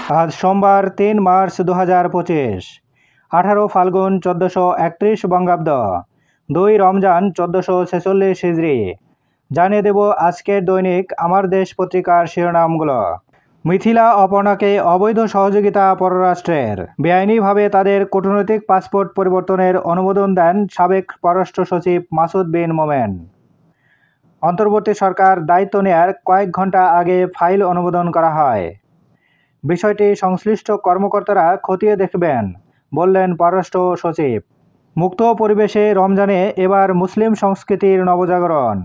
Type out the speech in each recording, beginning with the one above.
আজ সোমবার ৩ মার্চ ২০২৫, ১৮ ফাল্গুন ১৪৩১ বঙ্গাব্দ, ২ রমজান ১৪৪৬ হিজরি। জানিয়ে দেব আজকের দৈনিক আমার দেশ পত্রিকার শিরোনামগুলো। মিথিলা অপর্ণাকে অবৈধ সহযোগিতা পররাষ্ট্রের। বেআইনিভাবে তাদের কূটনৈতিক পাসপোর্ট পরিবর্তনের অনুমোদন দেন সাবেক পররাষ্ট্র সচিব মাসুদ বিন মোমেন। অন্তর্বর্তী সরকার দায়িত্ব নেয়ার কয়েক ঘন্টা আগে ফাইল অনুমোদন করা হয়। বিষয়টি সংশ্লিষ্ট কর্মকর্তারা খতিয়ে দেখবেন, বললেন পররাষ্ট্র সচিব। মুক্ত পরিবেশে রমজানে এবার মুসলিম সংস্কৃতির নবজাগরণ।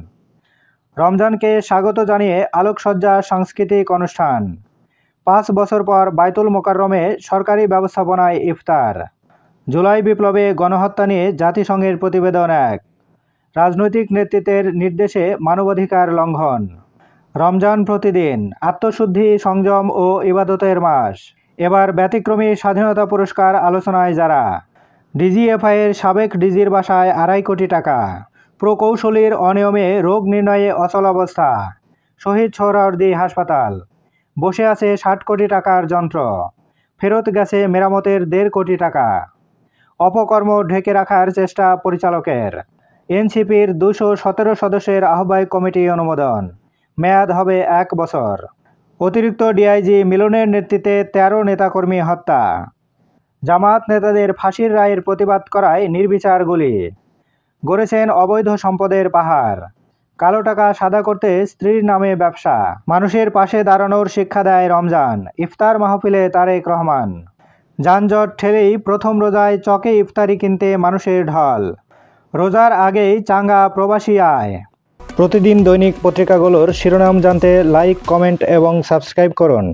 রমজানকে স্বাগত জানিয়ে আলোকসজ্জা সাংস্কৃতিক অনুষ্ঠান। ৫ বছর পর বায়তুল মোকাররমে সরকারি ব্যবস্থাপনায় ইফতার। জুলাই বিপ্লবে গণহত্যা নিয়ে জাতিসংঘের প্রতিবেদন ১। রাজনৈতিক নেতৃত্বের নির্দেশে মানবাধিকার লঙ্ঘন। রমজান প্রতিদিন আত্মশুদ্ধি, সংযম ও ইবাদতের মাস। এবার ব্যতিক্রমী স্বাধীনতা পুরস্কার আলোচনায় যারা। ডিজিএফআইয়ের সাবেক ডিজির বাসায় ২.৫ কোটি টাকা। প্রকৌশলীর অনিয়মে রোগ নির্ণয়ে অচলাবস্থা। শহীদ সোহরাওয়ার্দী হাসপাতাল। বসে আছে ৬০ কোটি টাকার যন্ত্র। ফেরত গেছে মেরামতের ১.৫ কোটি টাকা। অপকর্ম ঢেকে রাখার চেষ্টা পরিচালকের। এনসিপির ২১৭ সদস্যের আহ্বায়ক কমিটি অনুমোদন। মেয়াদ হবে ১ বছর। অতিরিক্ত ডিআইজি মিলনের নেতৃত্বে ১৩ নেতাকর্মী হত্যা। জামায়াত নেতাদের ফাঁসির রায়ের প্রতিবাদ করায় নির্বিচার গুলি। গড়েছেন অবৈধ সম্পদের পাহাড়। কালো টাকা সাদা করতে স্ত্রীর নামে ব্যবসা। মানুষের পাশে দাঁড়ানোর শিক্ষা দেয় রমজান। ইফতার মাহফিলে তারেক রহমান। যানজট ঠেলেই প্রথম রোজায় চকে ইফতারি কিনতে মানুষের ঢল। রোজার আগেই চাঙ্গা প্রবাসী আয়। প্রতিদিন দৈনিক পত্রিকাগুলোর শিরোনাম জানতে লাইক, কমেন্ট এবং সাবস্ক্রাইব করুন।